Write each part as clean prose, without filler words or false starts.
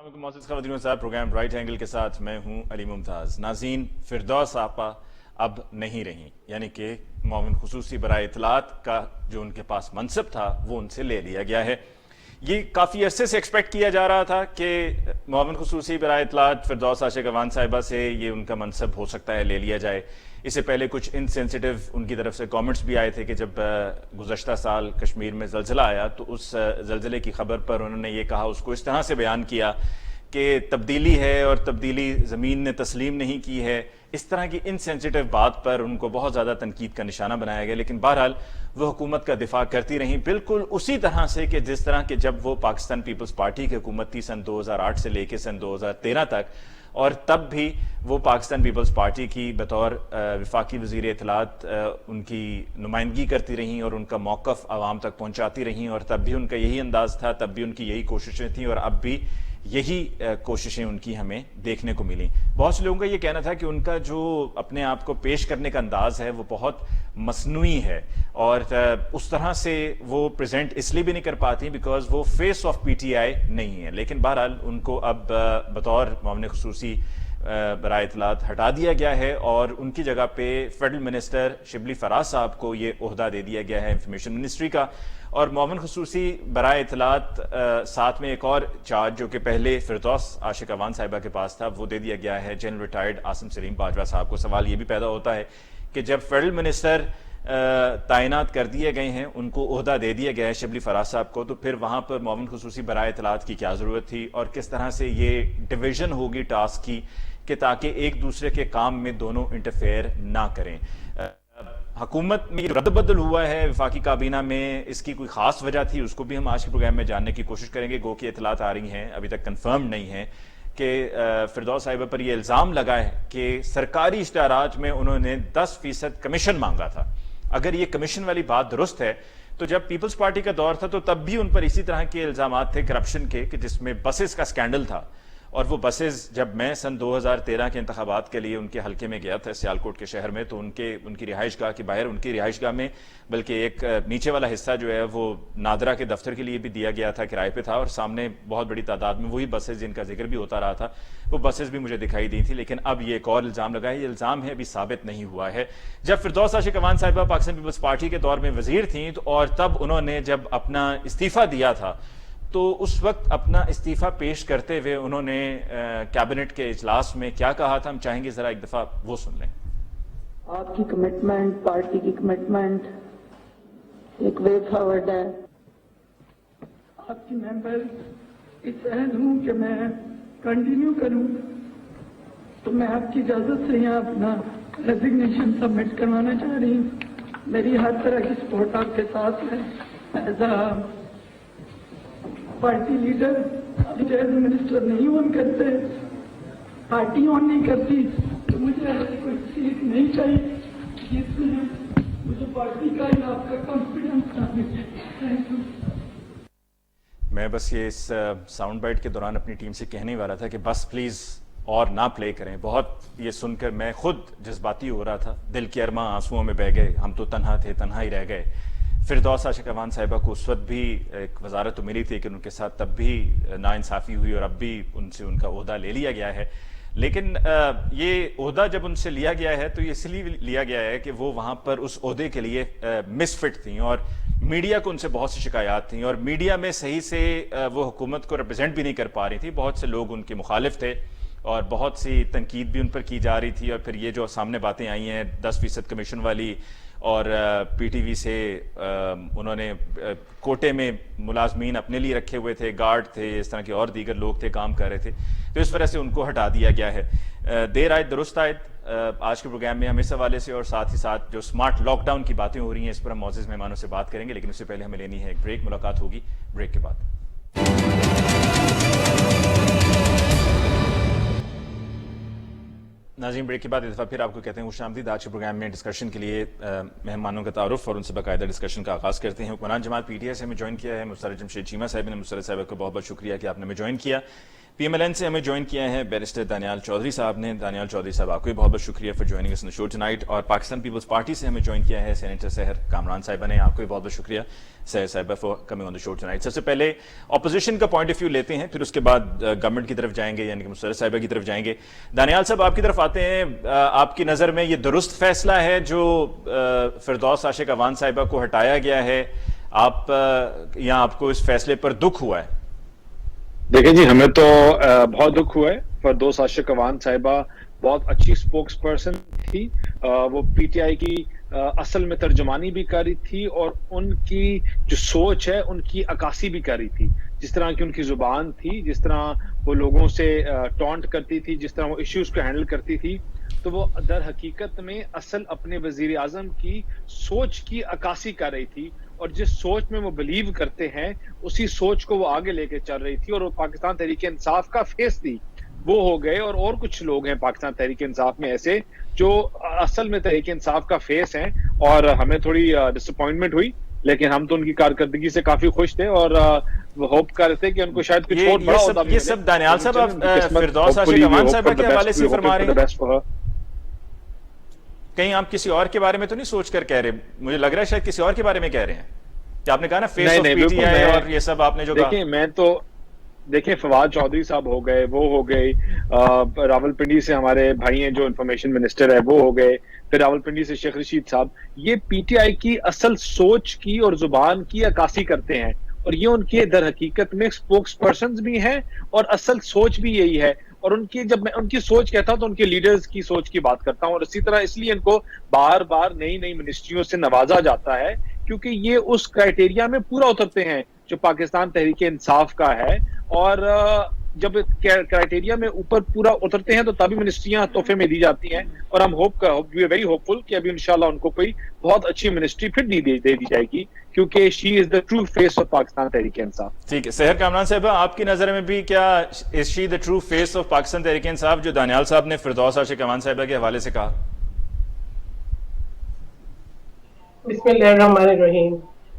معزز خواتین و حضرات، پروگرام رائٹ اینگل کے ساتھ میں ہوں علی ممتاز۔ ناظرین، فردوس آپا اب نہیں رہیں، یعنی کہ معاون خصوصی برائے اطلاعات کا جو ان کے پاس منصب تھا وہ ان سے لے لیا گیا ہے۔ یہ کافی عرصے سے ایکسپیکٹ کیا جا رہا تھا کہ معاون خصوصی برائے اطلاعات فردوس عاشق اوان صاحبہ سے یہ ان کا منصب ہو سکتا ہے لے لیا جائے۔ اس سے پہلے کچھ انسینسٹیو ان کی طرف سے کامنٹس بھی آئے تھے کہ جب گزشتہ سال کشمیر میں زلزلہ آیا تو اس زلزلے کی خبر پر انہوں نے یہ کہا، اس کو اس طرح سے بیان کیا کہ تبدیلی ہے اور تبدیلی زمین نے تسلیم نہیں کی ہے۔ اس طرح کی انسینسٹیو بات پر ان کو بہت زیادہ تنقید کا نشانہ بنایا گیا، لیکن بہرحال وہ حکومت کا دفاع کرتی رہیں، بالکل اسی طرح سے کہ جس طرح کہ جب وہ پاکستان پیپلز پارٹی کی حکومت تھی سن 2008 سے لے کے سن 2013 تک، اور تب بھی وہ پاکستان پیپلز پارٹی کی بطور وفاقی وزیر اطلاعات ان کی نمائندگی کرتی رہیں اور ان کا موقف عوام تک پہنچاتی رہیں، اور تب بھی ان کا یہی انداز تھا، تب بھی ان کی یہی کوششیں تھیں، اور اب بھی یہی کوششیں ان کی ہمیں دیکھنے کو ملیں۔ بہت سے لوگوں کا یہ کہنا تھا کہ ان کا جو اپنے آپ کو پیش کرنے کا انداز ہے وہ بہت مصنوعی ہے، اور اس طرح سے وہ پریزنٹ اس لیے بھی نہیں کر پاتی بیکاز وہ face of P T I نہیں ہے۔ لیکن بہرحال ان کو اب بطور معاون خصوصی برائے اطلاعات ہٹا دیا گیا ہے، اور ان کی جگہ پہ فیڈرل منسٹر شبلی فراز صاحب کو یہ عہدہ دے دیا گیا ہے انفارمیشن منسٹری کا، اور معاون خصوصی برائے اطلاعات ساتھ میں ایک اور چارج جو کہ پہلے فردوس عاشق اوان صاحبہ کے پاس تھا وہ دے دیا گیا ہے جنرل ریٹائرڈ عاصم سلیم باجوہ صاحب کو۔ سوال یہ بھی پیدا ہوتا ہے کہ جب فیڈرل منسٹر تعینات کر دیے گئے ہیں، ان کو عہدہ دے دیا گیا ہے شبلی فراز صاحب کو، تو پھر وہاں پر معاون خصوصی برائے اطلاعات کی کیا ضرورت تھی، اور کس طرح سے یہ ڈویژن ہوگی ٹاسک کی کہ تاکہ ایک دوسرے کے کام میں دونوں انٹرفیئر نہ کریں۔ حکومت میں رد بدل ہوا ہے وفاقی کابینہ میں، اس کی کوئی خاص وجہ تھی، اس کو بھی ہم آج کے پروگرام میں جاننے کی کوشش کریں گے۔ گو کی اطلاعات آ رہی ہیں، ابھی تک کنفرم نہیں ہیں، کہ فردوس صاحبہ پر یہ الزام لگا ہے کہ سرکاری اشتہارات میں انہوں نے 10% کمیشن مانگا تھا۔ اگر یہ کمیشن والی بات درست ہے تو جب پیپلز پارٹی کا دور تھا تو تب بھی ان پر اسی طرح کے الزامات تھے کرپشن کے، کہ جس میں بسز کا سکینڈل تھا، اور وہ بسز جب میں سن 2013 کے انتخابات کے لیے ان کے حلقے میں گیا تھا سیالکوٹ کے شہر میں، تو ان کی رہائش گاہ کے باہر، ان کی رہائش گاہ میں بلکہ ایک نیچے والا حصہ جو ہے وہ نادرا کے دفتر کے لیے بھی دیا گیا تھا، کرائے پہ تھا، اور سامنے بہت بڑی تعداد میں وہی بسز جن کا ذکر بھی ہوتا رہا تھا وہ بسز بھی مجھے دکھائی دی تھی۔ لیکن اب یہ ایک اور الزام لگا ہے، یہ الزام ہے ابھی ثابت نہیں ہوا ہے۔ جب فردوس عاشق اوان صاحبہ پاکستان پیپلز پارٹی کے دور میں وزیر تھیں اور تب انہوں نے جب اپنا استعفیٰ دیا تھا تو اس وقت اپنا استعفیٰ پیش کرتے ہوئے انہوں نے کیبنٹ کے اجلاس میں کیا کہا تھا، ہم چاہیں گے ذرا ایک دفعہ وہ سن لیں۔ آپ کی کمٹمنٹ، پارٹی کی کمٹمنٹ ایک وے فارورڈ ہے۔ آپ کی ممبر اس عہد ہوں کہ میں کنٹینیو کروں، تو میں آپ کی اجازت سے یہاں اپنا ریزگنیشن سبمٹ کروانا چاہ رہی ہوں۔ میری ہر طرح کی سپورٹ آپ کے ساتھ ہے۔ As a party leader retired minister نہیں آن کرتے، پارٹی آن نہیں کرتی، تو مجھے کوئی سیٹ نہیں چاہیے، جس میں مجھے پارٹی کا یا آپ کا کانفیڈنس چاہیے۔ Thank you. میں بس یہ اس ساؤنڈ بائٹ کے دوران اپنی ٹیم سے کہنے والا تھا کہ بس پلیز اور نہ پلے کریں۔ بہت یہ سن کر میں خود جذباتی ہو رہا تھا، دل کے ارماں آنسوؤں میں بہہ گئے، ہم تو تنہا تھے، تنہا ہی رہ گئے۔ فردوس عاشق اوان صاحبہ کو اس وقت بھی ایک وزارت تو ملی تھی کہ ان کے ساتھ تب بھی ناانصافی ہوئی، اور اب بھی ان سے ان کا عہدہ لے لیا گیا ہے۔ لیکن یہ عہدہ جب ان سے لیا گیا ہے تو یہ اس لیے لیا گیا ہے کہ وہ وہاں پر اس عہدے کے لیے مس فٹ تھیں، اور میڈیا کو ان سے بہت سی شکایات تھیں، اور میڈیا میں صحیح سے وہ حکومت کو ریپرزینٹ بھی نہیں کر پا رہی تھی، بہت سے لوگ ان کے مخالف تھے، اور بہت سی تنقید بھی ان پر کی جا رہی تھی۔ اور پھر یہ جو سامنے باتیں آئی ہیں 10% کمیشن والی، اور پی ٹی وی سے انہوں نے کوٹے میں ملازمین اپنے لیے رکھے ہوئے تھے، گارڈ تھے، اس طرح کے اور دیگر لوگ تھے کام کر رہے تھے، تو اس وجہ سے ان کو ہٹا دیا گیا ہے۔ دیر آئے درست آئے، آج کے پروگرام میں ہم اس حوالے سے اور ساتھ ہی ساتھ جو سمارٹ لاک ڈاؤن کی باتیں ہو رہی ہیں اس پر ہم معزز مہمانوں سے بات کریں گے، لیکن اس سے پہلے ہمیں لینی ہے ایک بریک۔ ملاقات ہوگی بریک کے بعد۔ ناظرین، بریک کے بعد ایک دفعہ پھر آپ کو کہتے ہیں خوش آمدید۔ آج کے پروگرام میں ڈسکشن کے لیے مہمانوں کا تعارف اور ان سے باقاعدہ ڈسکشن کا آغاز کرتے ہیں۔ حکمران جماعت پی ٹی آئی سے ہمیں جوائن کیا ہے مستر جمشید چیمہ صاحب نے۔ مستر صاحب کو بہت بہت شکریہ کہ آپ نے ہمیں جوائن کیا۔ PMLN سے ہمیں جوائن کیا ہے بیرسٹر دانیال چودھری صاحب نے. دانیال چودھری صاحب آپ کو بھی بہت بہت شکریہ for joining us in the show tonight. اور پاکستان پیپلز پارٹی سے ہمیں جوائن کیا ہے سینیٹر سحر کامران صاحبہ نے. آپ کو بھی بہت بہت شکریہ سحر صاحبہ for coming on the show tonight. سب سے پہلے اپوزیشن کا پوائنٹ آف ویو لیتے ہیں, پھر اس کے بعد گورنمنٹ کی طرف جائیں گے, یعنی کہ مسرت صاحبہ کی طرف جائیں گے. دانیال صاحب آپ کی طرف آتے ہیں. آپ کی نظر میں یہ درست فیصلہ ہے جو فردوس عاشق اوان صاحبہ کو ہٹایا گیا ہے, آپ یا آپ کو اس فیصلے پر دکھ ہوا ہے؟ دیکھیں جی, ہمیں تو بہت دکھ ہوا ہے. فردوس عاشق اوان صاحبہ بہت اچھی سپوکس پرسن تھی. وہ پی ٹی آئی کی اصل میں ترجمانی بھی کر رہی تھی, اور ان کی جو سوچ ہے ان کی عکاسی بھی کر رہی تھی. جس طرح کی ان کی زبان تھی, جس طرح وہ لوگوں سے ٹونٹ کرتی تھی, جس طرح وہ ایشوز کو ہینڈل کرتی تھی, تو وہ در حقیقت میں اصل اپنے وزیر اعظم کی سوچ کی عکاسی کر رہی تھی. اور جس سوچ میں وہ بلیو کرتے ہیں اسی سوچ کو وہ آگے لے کے چل رہی تھی. اور وہ پاکستان تحریک انصاف کا فیس تھی. وہ ہو گئے, اور کچھ لوگ ہیں پاکستان تحریک انصاف میں ایسے جو اصل میں تحریک انصاف کا فیس ہیں. اور ہمیں تھوڑی ڈس اپوائنٹمنٹ ہوئی, لیکن ہم تو ان کی کارکردگی سے کافی خوش تھے, اور وہ ہوپ کر رہے تھے کہ ان کو شاید کچھ اور بڑا ہوتا بھی. یہ سب دانیال صاحب آپ فردوس عاشق اوان صاحبہ کے حوالے سے فرما رہے ہیں, کہیں آپ کسی اور کے بارے میں تو نہیں سوچ کر کہہ رہے؟ مجھے لگ رہا ہے شاید کسی اور کے بارے میں کہہ رہے ہیں کہ آپ نے کہا نا face of P T I اور یہ سب آپ نے جو کہا. دیکھیں میں تو دیکھیں فواد چودھری صاحب ہو گئے, وہ ہو گئے, راول پنڈی سے ہمارے بھائی ہیں جو انفارمیشن منسٹر ہے وہ ہو گئے, پھر راول پنڈی سے شیخ رشید صاحب. یہ پی ٹی آئی کی اصل سوچ کی اور زبان کی عکاسی کرتے ہیں, اور یہ ان کے در حقیقت میں سپوکس پرسنز بھی ہیں, اور اصل سوچ بھی یہی ہے. اور ان کی جب میں ان کی سوچ کہتا ہوں تو ان کے لیڈرز کی سوچ کی بات کرتا ہوں. اور اسی طرح اس لیے ان کو بار بار نئی نئی منسٹریوں سے نوازا جاتا ہے, کیونکہ یہ اس کرائٹیریا میں پورا اترتے ہیں جو پاکستان تحریک انصاف کا ہے. اور جب کرائٹیریا میں اوپر پورا اترتے ہیں تو تبھی منسٹریاں تحفے میں دی جاتی ہیں. اور ہم وی آر ویری ہوپ فل کہ ابھی انشاءاللہ ان کو کوئی بہت اچھی منسٹری پھر دے دی جائے گی, کیونکہ she is the true face of Pakistan Tehreek Insaf. ٹھیک ہے سحر کامران صاحبہ, آپ کی نظر میں بھی کیا is she the true face of Pakistan Tehreek Insaf جو دانیال صاحب نے فردوس عاشق اوان صاحبہ کے حوالے سے کہا؟ بسم اللہ الرحمن الرحیم.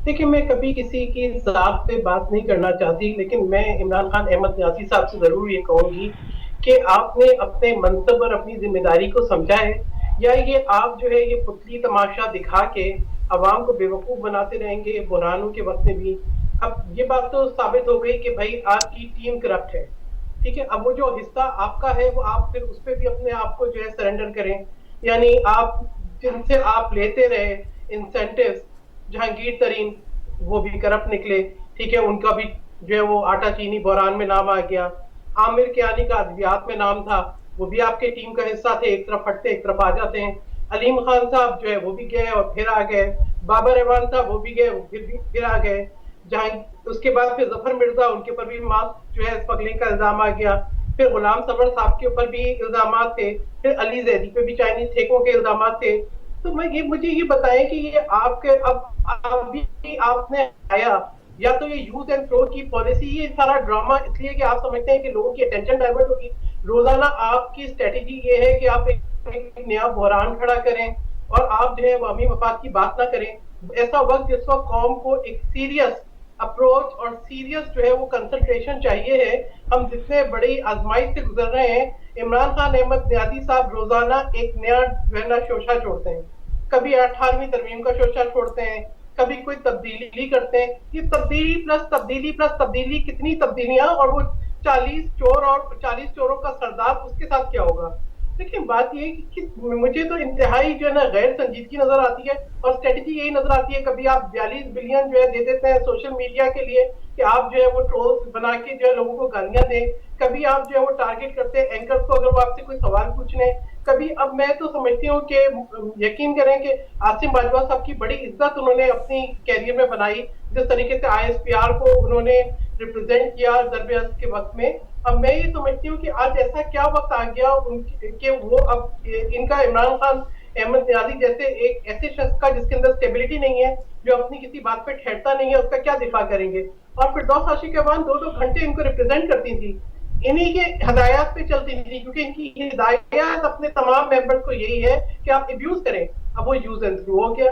دیکھیں میں کبھی کسی کی ذات پہ بات نہیں کرنا چاہتی, لیکن میں عمران خان احمد نیازی صاحب سے ضرور یہ کہوں گی کہ آپ نے اپنے منصب اور اپنی ذمہ داری کو سمجھا ہے, یا یہ آپ جو ہے یہ پتلی تماشا دکھا کے عوام کو بیوقوف بناتے رہیں گے بحرانوں کے وقت میں بھی. اب یہ بات تو ثابت ہو گئی کہ بھائی آپ کی ٹیم کرپٹ ہے, ٹھیک ہے. اب وہ جو حصہ آپ کا ہے وہ آپ پھر اس پہ بھی اپنے آپ کو جو ہے سرنڈر کریں. یعنی آپ جن سے آپ لیتے رہے انسینٹیوز, جہانگیر ترین وہ بھی کرپٹ نکلے, ٹھیک ہے. ان کا بھی جو ہے وہ آٹا چینی بحران میں نام آ گیا. عامر کیانی کا ادویات میں نام تھا, وہ بھی آپ کے ٹیم کا حصہ تھے, ایک طرف ہٹتے ایک طرف آ جاتے ہیں. علیم خان صاحب جو ہے وہ بھی گئے اور پھر آ گئے. بابر احوان صاحب وہ بھی گئے وہ پھر آ گئے. جہاں اس کے بعد پھر ظفر مرزا, ان کے اوپر بھی ماسک جو ہے اسمگلنگ کا الزام آ گیا. پھر غلام سرور صاحب کے اوپر بھی الزامات تھے. پھر علی زیدی پہ بھی چائنیز ٹھیکوں کے الزامات تھے. تو مجھے یہ بتائیں کہ یہ آپ کے اب بھی آپ نے آیا, یا تو یہ یوز اینڈ تھرو کی پالیسی, یہ سارا ڈرامہ اس لیے کہ آپ سمجھتے ہیں کہ لوگوں کی اٹینشن ڈائیورٹ ہوگی. روزانہ آپ کی اسٹریٹجی یہ ہے کہ آپ ایک نیا بحران کھڑا کریں اور آپ جو ہے عوامی مفاد کی بات نہ کریں. ایسا وقت جس وقت قوم کو ایک سیریس اپروچ اور سیریس جو ہے وہ کنسنٹریشن چاہیے ہے. ہم جتنے بڑی آزمائش سے گزر رہے ہیں, عمران خان احمد نیازی صاحب روزانہ ایک نیا جو ہے نا شوشہ چھوڑتے ہیں. کبھی 18ویں ترمیم کا شوشہ چھوڑتے ہیں, کبھی کوئی تبدیلی کرتے ہیں. یہ تبدیلی پلس تبدیلی پلس تبدیلی, کتنی تبدیلیاں, اور وہ 40 چور اور 40 چوروں کا سردار, اس کے ساتھ کیا ہوگا. لیکن بات یہ ہے کہ مجھے تو انتہائی جو ہے نا غیر سنجیدگی نظر آتی ہے, اور اسٹریٹجی یہی نظر آتی ہے. کبھی آپ 42 بلین جو ہے دے دیتے ہیں سوشل میڈیا کے لیے کہ آپ جو ہے وہ ٹرولز بنا کے جو ہے لوگوں کو گالیاں دیں. کبھی آپ جو ہے وہ ٹارگٹ کرتے ہیں اینکرز کو اگر وہ آپ سے کوئی سوال پوچھ لیں. کبھی اب میں تو سمجھتی ہوں کہ یقین کریں کہ عاصم باجوہ صاحب کی بڑی عزت انہوں نے اپنی کیریئر میں بنائی, جس طریقے سے آئی ایس پی آر کو انہوں نے ریپرزینٹ کیا ضرب اثر کے وقت میں. اب میں یہ سمجھتی ہوں کہ آج ایسا کیا وقت آ گیا کہ وہ اب ان کا عمران خان احمد نیازی جیسے ایک ایسے شخص کا جس کے اندر اسٹیبلٹی نہیں ہے, جو اپنی کسی بات پہ ٹھہرتا نہیں ہے, اس کا کیا دفاع کریں گے. اور فردوس عاشق اوان 2-2 گھنٹے ان کو ریپرزینٹ کرتی تھی, انہی کے ہدایات پہ چلتی تھی, کیونکہ ان کی ہدایات اپنے تمام ممبرز کو یہی ہے کہ آپ ابیوز کریں. اب وہ یوز اینڈ تھرو ہو گیا.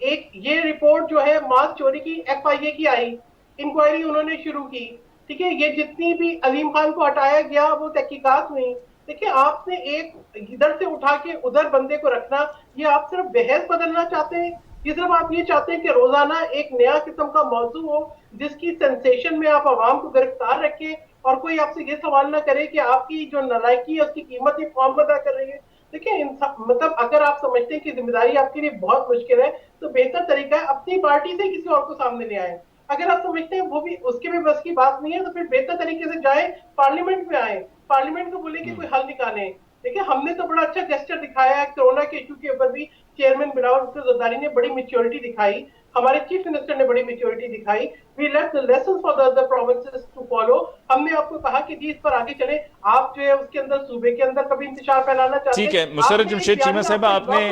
ایک یہ رپورٹ جو ہے مال چوری کی FIA کی آئی, انکوائری انہوں نے شروع کی, ٹھیک ہے, یہ جتنی بھی علیم خان کو ہٹایا گیا وہ تحقیقات ہوئی. دیکھیں آپ نے ایک ادھر سے اٹھا کے ادھر بندے کو رکھنا, یہ آپ صرف بحث بدلنا چاہتے ہیں, یہ صرف آپ یہ چاہتے ہیں کہ روزانہ ایک نیا قسم کا موضوع ہو جس کی سینسیشن میں آپ عوام کو گرفتار رکھیں اور کوئی آپ سے یہ سوال نہ کرے کہ آپ کی جو نالائکی ہے اس کی قیمت یہ قوم ادا کر رہی ہے. دیکھیں مطلب اگر آپ سمجھتے ہیں کہ ذمہ داری آپ کے لیے بہت مشکل ہے تو بہتر طریقہ ہے اپنی پارٹی سے کسی اور کو سامنے لے آئیں. اگر آپ سمجھتے ہیں وہ بھی اس کے بھی بس کی بات نہیں ہے تو پھر بہتر طریقے سے جائیں, پارلیمنٹ میں آئیں, پارلیمنٹ کو بولیں کہ کوئی حل نکالیں. دیکھیں ہم نے تو بڑا اچھا جسچر دکھایا ہے کورونا کے ایشو کے اوپر بھی, چیئرمین بلاول بھٹو زرداری نے بڑی میچورٹی دکھائی, ہمارے چیف منسٹر نے بڑی میچورٹی دکھائی. We left the lessons for the other provinces to follow. ہم نے آپ کو کہا کہ جی اس پر آگے چلیں, آپ جو ہے اس کے اندر صوبے کے اندر کبھی انتشار پھیلانا چاہتے ہیں. ٹھیک ہے مسرت جمشید چیمہ صاحبہ, آپ نے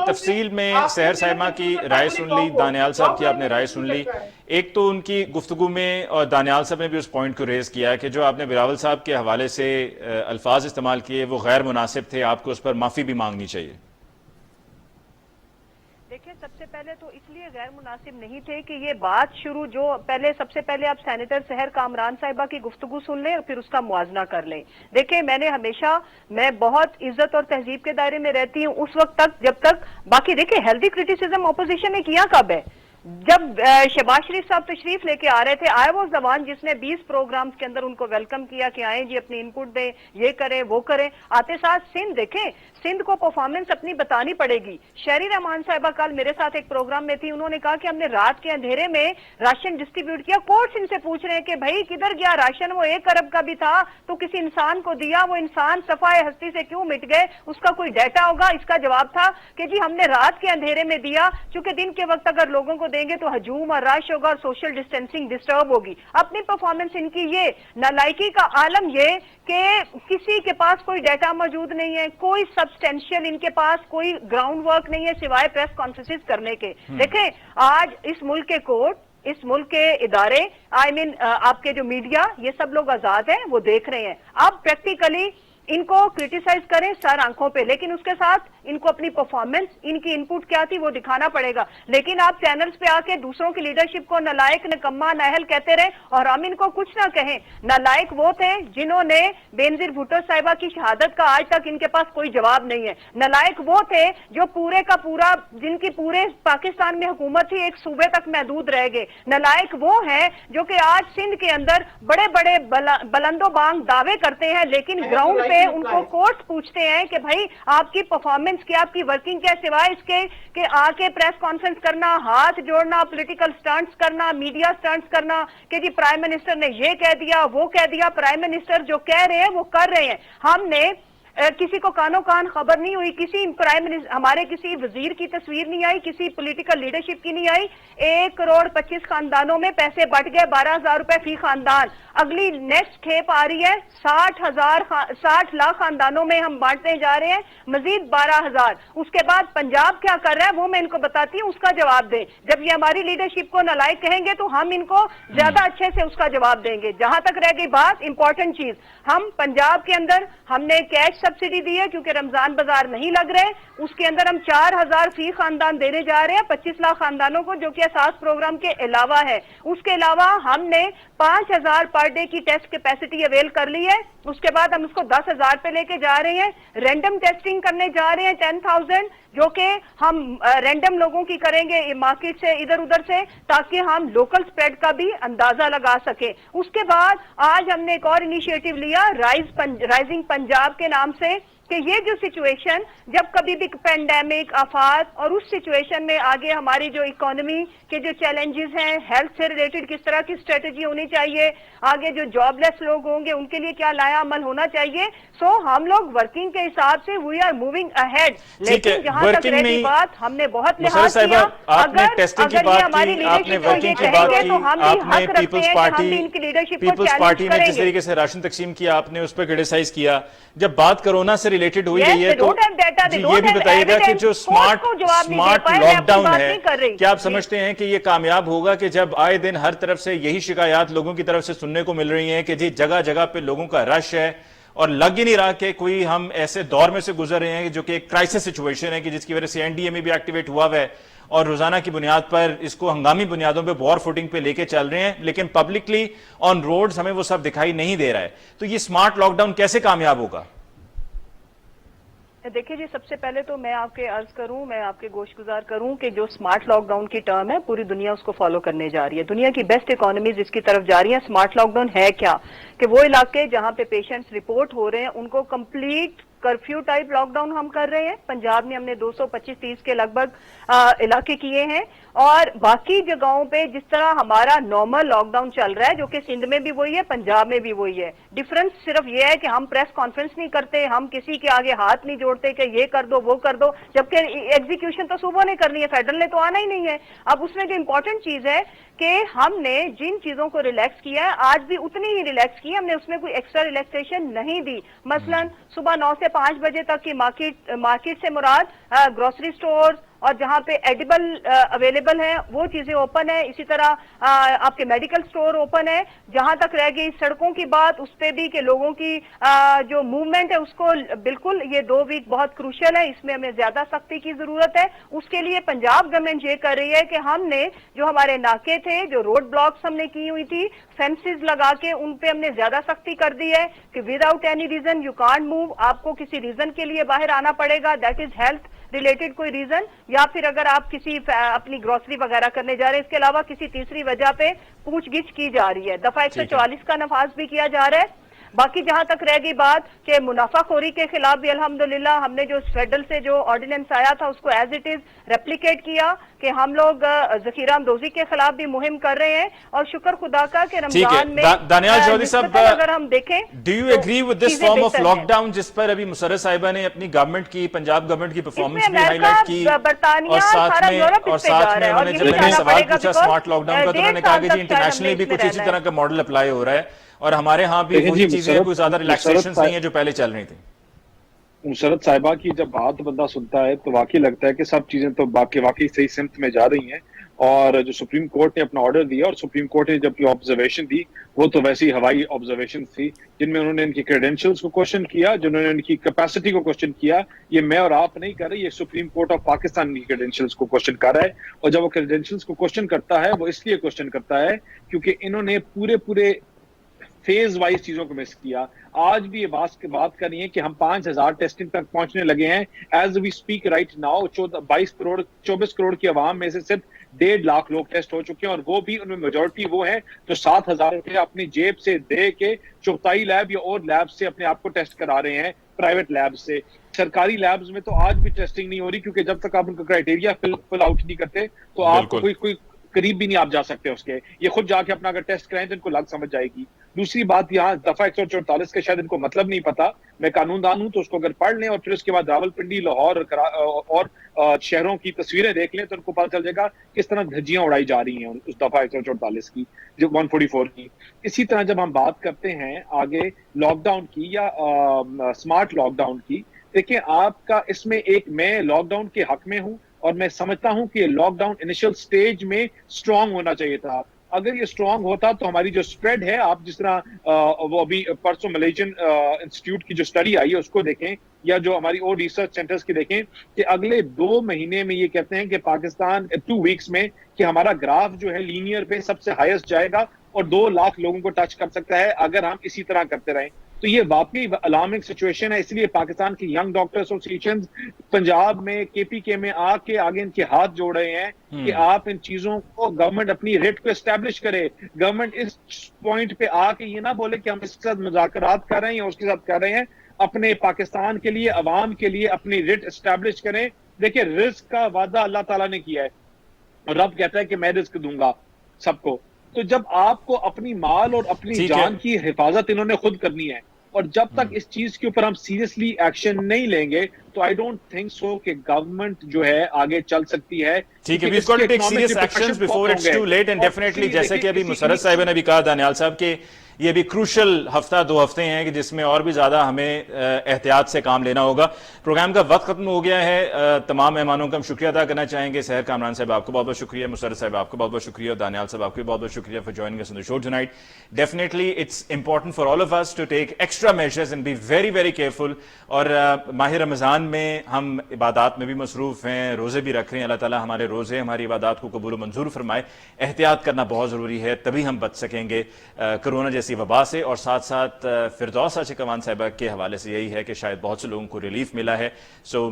تفصیل میں سحر صاحبہ کی رائے سن لی, دانیال صاحب کی آپ نے رائے سن لی. ایک تو ان کی گفتگو میں اور دانیال صاحب نے بھی اس پوائنٹ کو ریز کیا کہ جو آپ نے بلاول صاحب کے حوالے سے الفاظ استعمال کیے وہ غیر مناسب تھے, آپ کو اس پر معافی بھی مانگنی چاہیے. دیکھیں سب سے پہلے تو اس لیے غیر مناسب نہیں تھے کہ یہ بات شروع جو پہلے سب سے پہلے آپ سینیٹر سحر کامران صاحبہ کی گفتگو سن لیں اور پھر اس کا موازنہ کر لیں. دیکھیں میں نے ہمیشہ میں بہت عزت اور تہذیب کے دائرے میں رہتی ہوں اس وقت تک جب تک باقی دیکھیں ہیلدی کرٹیسزم اپوزیشن نے کیا کب ہے, جب شہباز شریف صاحب تشریف لے کے آ رہے تھے, آئے وہ زبان جس نے 20 پروگرامز کے اندر ان کو ویلکم کیا کہ آئیں جی اپنی انپٹ دیں, یہ کریں وہ کریں. آتے ساتھ سندھ دیکھیں, سندھ کو پرفارمنس اپنی بتانی پڑے گی. شہری رحمان صاحبہ کل میرے ساتھ ایک پروگرام میں تھی, انہوں نے کہا کہ ہم نے رات کے اندھیرے میں راشن ڈسٹریبیوٹ کیا. کورٹس ان سے پوچھ رہے ہیں کہ بھائی کدھر گیا راشن, وہ 1 ارب کا بھی تھا تو کسی انسان کو دیا, وہ انسان صفائے ہستی سے کیوں مٹ گئے, اس کا کوئی ڈیٹا ہوگا. اس کا جواب تھا کہ جی ہم نے رات کے اندھیرے میں دیا, چونکہ دن کے وقت اگر لوگوں کو دیں گے تو ہجوم اور رش ہوگا اور سوشل ڈسٹینسنگ ڈسٹرب ہوگی. اپنی پرفارمنس ان کی یہ نالائکی کا عالم یہ کہ کسی کے پاس کوئی ڈیٹا موجود نہیں ہے, کوئی سبسٹینشیل ان کے پاس کوئی گراؤنڈ ورک نہیں ہے سوائے پریس کانفرنسز کرنے کے. دیکھیں آج اس ملک کے کورٹ, اس ملک کے ادارے, آپ کے جو میڈیا, یہ سب لوگ آزاد ہیں, وہ دیکھ رہے ہیں. اب پریکٹیکلی ان کو کرٹیسائز کریں سر آنکھوں پہ, لیکن اس کے ساتھ ان کو اپنی پرفارمنس, ان کی انپٹ کیا تھی وہ دکھانا پڑے گا. لیکن آپ چینلز پہ آ کے دوسروں کی لیڈرشپ کو نالائق, نکما, نااہل کہتے رہے اور ہم ان کو کچھ نہ کہیں. نالائق وہ تھے جنہوں نے بینظیر بھٹو صاحبہ کی شہادت کا آج تک ان کے پاس کوئی جواب نہیں ہے. نالائق وہ تھے جو پورے کا پورا, جن کی پورے پاکستان میں حکومت تھی, ایک صوبے تک محدود رہ گئے. نالائق وہ ہیں جو کہ آج سندھ کے اندر بڑے بڑے بلند و بانگ دعوے کرتے ہیں, لیکن گراؤنڈ پہ ان کو کورٹس پوچھتے ہیں کہ بھائی آپ کی پرفارمنس کیا, آپ کی ورکنگ کیا, سوائے اس کے کہ آ کے پریس کانفرنس کرنا, ہاتھ جوڑنا, پولیٹیکل سٹنٹس کرنا, میڈیا سٹنٹس کرنا کہ جی پرائم منسٹر نے یہ کہہ دیا وہ کہہ دیا. پرائم منسٹر جو کہہ رہے ہیں وہ کر رہے ہیں. ہم نے کسی کو کانوں کان خبر نہیں ہوئی, کسی ہمارے کسی وزیر کی تصویر نہیں آئی, کسی پولیٹیکل لیڈرشپ کی نہیں آئی. 1 کروڑ 25 خاندانوں میں پیسے بٹ گئے, 12,000 روپے فی خاندان. اگلی نیکسٹ کھیپ آ رہی ہے 60 لاکھ خاندانوں میں ہم بانٹنے جا رہے ہیں, مزید 12,000. اس کے بعد پنجاب کیا کر رہا ہے وہ میں ان کو بتاتی ہوں, اس کا جواب دیں. جب یہ ہماری لیڈرشپ کو نالائق کہیں گے تو ہم ان کو زیادہ اچھے سے اس کا جواب دیں گے. جہاں تک رہ گئی بات امپورٹنٹ چیز, ہم پنجاب کے اندر ہم نے کیش سبسڈی دی ہے کیونکہ رمضان بازار نہیں لگ رہے, اس کے اندر ہم 4,000 فی خاندان دینے جا رہے ہیں 25 لاکھ خاندانوں کو, جو کہ اساس پروگرام کے علاوہ ہے. اس کے علاوہ ہم نے 5,000 پر ڈے کی ٹیسٹ کیپیسٹی اویل کر لی ہے. اس کے بعد ہم اس کو 10,000 پہ لے کے جا رہے ہیں. رینڈم ٹیسٹنگ کرنے جا رہے ہیں 10,000, جو کہ ہم رینڈم لوگوں کی کریں گے مارکیٹ سے ادھر ادھر سے, تاکہ ہم لوکل سپریڈ کا بھی اندازہ لگا سکیں. اس کے بعد آج ہم نے ایک اور انیشیٹو لیا رائزنگ پنجاب کے نام سے, کہ یہ جو سچویشن جب کبھی بھی پینڈیمک, آفات, اور اس سچویشن میں آگے ہماری جو اکانومی کے جو چیلنجز ہیں, ہیلتھ سے ریلیٹڈ کس طرح کی اسٹریٹجی ہونی چاہیے, آگے جو جاب لیس لوگ ہوں گے ان کے لیے کیا نیا عمل ہونا چاہیے. سو ہم لوگ ورکنگ کے حساب سے وی آر موونگ اہیڈ. لیکن جہاں تک رہی بات, ہم نے بہت لحاظ کیا. اگر یہ ہماری لیڈرشپ کو یہ کہیں گے تو ہم بھی حق رکھتے ہیں کہ ہم بھی ان کی لیڈرشپ کو پیپلز پارٹی نے جس طریقے سے راشن تقسیم کیا آپ نے اس پہ کرٹیسائز کیا. جب بات کرونا سے ریلیٹڈ ہوئی گئی ہے تو یہ بھی بتائیے گا کہ جو سمارٹ لاک ڈاؤن ہے, کیا آپ سمجھتے ہیں کہ یہ کامیاب ہوگا کہ جب آئے دن ہر طرف سے یہی شکایات لوگوں کی طرف سے سننے کو مل رہی ہیں کہ جی جگہ جگہ پہ لوگوں کا رش ہے, اور لگ ہی نہیں رہا کہ کوئی ہم ایسے دور میں سے گزر رہے ہیں جو کہ ایک کرائسس سچویشن ہے کہ جس کی وجہ سے NDMA بھی ایکٹیویٹ ہوا ہے اور روزانہ کی بنیاد پر اس کو ہنگامی بنیادوں پہ وار فوٹنگ پہ لے کے چل رہے ہیں، لیکن پبلکلی آن روڈز ہمیں وہ سب دکھائی نہیں دے رہا ہے. تو یہ سمارٹ لاک ڈاؤن کیسے کامیاب ہوگا؟ دیکھیے جی، سب سے پہلے تو میں آپ کے عرض کروں، میں آپ کے گوش گزار کروں کہ جو سمارٹ لاک ڈاؤن کی ٹرم ہے پوری دنیا اس کو فالو کرنے جا رہی ہے. دنیا کی بیسٹ اکانومیز اس کی طرف جا رہی ہیں. سمارٹ لاک ڈاؤن ہے کیا کہ وہ علاقے جہاں پہ پیشنٹس رپورٹ ہو رہے ہیں ان کو complete curfew type lockdown ہم کر رہے ہیں. پنجاب میں ہم نے 225-30 کے لگ بھگ علاقے کیے ہیں، اور باقی جگہوں پہ جس طرح ہمارا نارمل لاک ڈاؤن چل رہا ہے جو کہ سندھ میں بھی وہی ہے، پنجاب میں بھی وہی ہے. ڈفرنس صرف یہ ہے کہ ہم پریس کانفرنس نہیں کرتے، ہم کسی کے آگے ہاتھ نہیں جوڑتے کہ یہ کر دو وہ کر دو، جبکہ ایگزیکیوشن تو صوبوں نے کرنی ہے، فیڈرل نے تو آنا ہی نہیں ہے. اب اس میں جو امپورٹنٹ چیز ہے کہ ہم نے جن چیزوں کو ریلیکس کیا ہے آج بھی اتنی ہی ریلیکس کی ہے، ہم نے اس میں کوئی ایکسٹرا ریلیکسیشن نہیں دی. مثلا صبح 9 سے 5 بجے تک کی مارکیٹ سے مراد گروسری سٹور اور جہاں پہ ایڈیبل اویلیبل ہیں وہ چیزیں اوپن ہیں. اسی طرح آپ کے میڈیکل سٹور اوپن ہے. جہاں تک رہ گئی سڑکوں کی بات، اس پہ بھی کہ لوگوں کی جو موومنٹ ہے اس کو بالکل یہ 2 ویک بہت کروشل ہے، اس میں ہمیں زیادہ سختی کی ضرورت ہے. اس کے لیے پنجاب گورنمنٹ یہ کر رہی ہے کہ ہم نے جو ہمارے ناکے تھے، جو روڈ بلاکس ہم نے کی ہوئی تھی، فینسز لگا کے ان پہ ہم نے زیادہ سختی کر دی ہے کہ without any reason you can't move. آپ کو کسی ریزن کے لیے باہر آنا پڑے گا، دیٹ از ہیلتھ ریلیٹڈ کوئی ریزن، یا پھر اگر آپ کسی اپنی گروسری وغیرہ کرنے جا رہے ہیں. اس کے علاوہ کسی تیسری وجہ پہ پوچھ گچھ کی جا رہی ہے. دفعہ 144 کا نفاذ بھی کیا جا رہا ہے. باقی جہاں تک رہ گئی بات کہ منافع خوری کے خلاف بھی الحمدللہ ہم نے جو فیڈرل سے جو آرڈیننس آیا تھا اس کو ایز اٹ از ریپلیکیٹ کیا کہ ہم لوگ ذخیرہ اندوزی کے خلاف بھی مہم کر رہے ہیں. اور شکر خدا کا کہ رمضان میں دانیال چودھری صاحب، اگر ہم دیکھیں do you agree with this form of lockdown جس پر ابھی مسرت صاحبہ نے اپنی گورنمنٹ کی، پنجاب گورنمنٹ کی پرفارمنس بھی ہائی لائٹ کی، اور ساتھ میں انہوں نے جب میں نے سوال پوچھا اسمارٹ لاک ڈاؤن کا تو انہوں نے کہا کہ جی انٹرنیشنلی بھی کچھ اسی طرح کا ماڈل اپلائی ہو رہا ہے اور ہمارے ہاں بھی وہی چیزیں کوئی زیادہ ریلیکسیشنز نہیں ہیں جو پہلے چل رہی تھیں. مسرت صاحبہ کی جب بات بندہ سنتا ہے تو واقعی لگتا ہے کہ سب چیزیں تو واقعی صحیح سمت میں جا رہی ہیں. اور جو سپریم کورٹ نے اپنا آرڈر دیا اور سپریم کورٹ نے جب آبزرویشن دی وہ تو ویسی ہوائی آبزرویشن تھی جن میں انہوں نے ان کی کریڈینشلز کو کوشچن کیا، جنہوں نے ان کی کیپیسٹی کو کوشچن کیا. یہ میں اور آپ نہیں کر رہے، یہ سپریم کورٹ آف پاکستان کی کریڈینشلز کو کوشچن کر رہا ہے. اور جب وہ کریڈینشلز کو کوشچن کرتا ہے وہ اس لیے کوشچن کرتا ہے کیونکہ انہوں نے پورے فیز وائز چیزوں کو مس کیا. آج بھی یہ بات کرنی ہے کہ ہم 5000 ٹیسٹنگ تک پہنچنے لگے ہیں as we speak right now. 24 crore کی عوام میں سے صرف 1.5 لاکھ لوگ ٹیسٹ ہو چکے ہیں، اور وہ بھی ان میں میجورٹی وہ ہیں جو 7,000 روپے اپنی جیب سے دے کے چوتھائی لیب یا اور لیب سے اپنے آپ کو ٹیسٹ کرا رہے ہیں، پرائیویٹ لیب سے. سرکاری لیبز میں تو آج بھی ٹیسٹنگ نہیں ہو رہی کیونکہ جب تک آپ ان کا کرائٹیریا فل آؤٹ نہیں کرتے تو آپ کو کوئی قریب بھی نہیں آپ جا سکتے اس کے. یہ خود جا کے اپنا اگر ٹیسٹ کرائیں تو ان کو لگ سمجھ جائے گی. دوسری بات یہاں دفعہ 144 کا شاید ان کو مطلب نہیں پتا. میں قانون دان ہوں تو اس کو اگر پڑھ لیں اور پھر اس کے بعد راولپنڈی، لاہور اور شہروں کی تصویریں دیکھ لیں تو ان کو پتہ چل جائے گا کس طرح دھجیاں اڑائی جا رہی ہیں اس دفعہ 144 کی، جو 144 کی. اسی طرح جب ہم بات کرتے ہیں آگے لاک ڈاؤن کی یا اسمارٹ لاک ڈاؤن کی، دیکھیں آپ کا اس میں ایک میں لاک ڈاؤن کے حق میں ہوں اور میں سمجھتا ہوں کہ لاک ڈاؤن انیشل سٹیج میں سٹرونگ ہونا چاہیے تھا. اگر یہ سٹرونگ ہوتا تو ہماری جو سپریڈ ہے، آپ جس طرح وہ ابھی پرسوں ملیشین انسٹیٹیوٹ کی جو اسٹڈی آئی ہے اس کو دیکھیں یا جو ہماری اور ریسرچ سینٹرز کی دیکھیں کہ اگلے 2 مہینے میں یہ کہتے ہیں کہ پاکستان 2 ویکس میں کہ ہمارا گراف جو ہے لینئر پہ سب سے ہائیسٹ جائے گا اور 2 لاکھ لوگوں کو ٹچ کر سکتا ہے اگر ہم اسی طرح کرتے رہیں. تو یہ واقعی الارمنگ سچویشن ہے. اس لیے پاکستان کی ینگ ڈاکٹر ایسوسیشن پنجاب میں KPK میں آگے ان کے ہاتھ جوڑ رہے ہیں کہ آپ ان چیزوں کو گورنمنٹ اپنی ریٹ کو اسٹیبلش کرے. گورنمنٹ اس پوائنٹ پہ آ کے یہ نہ بولے کہ ہم اس کے ساتھ مذاکرات کر رہے ہیں یا اس کے ساتھ کر رہے ہیں. اپنے پاکستان کے لیے، عوام کے لیے اپنی ریٹ اسٹیبلش کریں. دیکھیں رزق کا وعدہ اللہ تعالیٰ نے کیا ہے اور رب کہتا ہے کہ میں رزق دوں گا سب کو. تو جب آپ کو اپنی مال اور اپنی جان کی حفاظت انہوں نے خود کرنی ہے اور جب تک اس چیز کے اوپر ہم سیریسلی ایکشن نہیں لیں گے تو I don't think so کہ گورنمنٹ جو ہے آگے چل سکتی ہے. ٹھیک ہے, we've got to take serious actions before it's too late, and definitely جیسے کہ ابھی مسرت صاحبہ نے بھی کہا, دانیال صاحب, کہ یہ بھی کروشل ہفتہ 2 ہفتے ہیں کہ جس میں اور بھی زیادہ ہمیں احتیاط سے کام لینا ہوگا. پروگرام کا وقت ختم ہو گیا ہے. تمام مہمانوں کا ہم شکریہ ادا کرنا چاہیں گے. سحر کامران صاحب آپ کو بہت بہت شکریہ, مسرت صاحب آپ کو بہت بہت شکریہ, اور دانیال صاحب آپ کو بھی بہت بہت شکریہ for joining us on the show tonight. Definitely it's important for all of us to take extra measures and be very very careful. اور ماہ رمضان میں ہم عبادات میں بھی مصروف ہیں, روزے بھی رکھ رہے ہیں. اللہ تعالیٰ ہمارے روزے, ہماری عبادات کو قبول و منظور فرمائے. احتیاط کرنا بہت ضروری ہے, تبھی ہم بچ سکیں گے کرونا جیسی وبا سے. اور ساتھ ساتھ فردوس عاشق اقوام صاحبہ کے حوالے سے یہی ہے کہ شاید بہت سے لوگوں کو ریلیف ملا ہے. So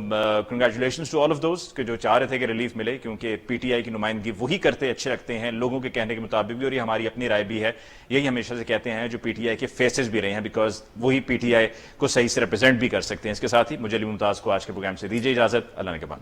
congratulations to all of those کہ جو چاہ رہے تھے کہ ریلیف ملے, کیونکہ پی ٹی آئی کی نمائندگی وہی کرتے اچھے لگتے ہیں لوگوں کے کہنے کے مطابق بھی, اور یہ ہماری اپنی رائے بھی ہے. یہی ہمیشہ سے کہتے ہیں جو پی ٹی آئی کے فیسز بھی رہے ہیں, بیکاز وہی پی ٹی آئی کو صحیح سے ریپرزینٹ بھی کر سکتے ہیں. اس کے ساتھ ہی مجھے علی ممتاز کو آج کے پروگرام سے دیجیے اجازت. اللہ نے کے بعد.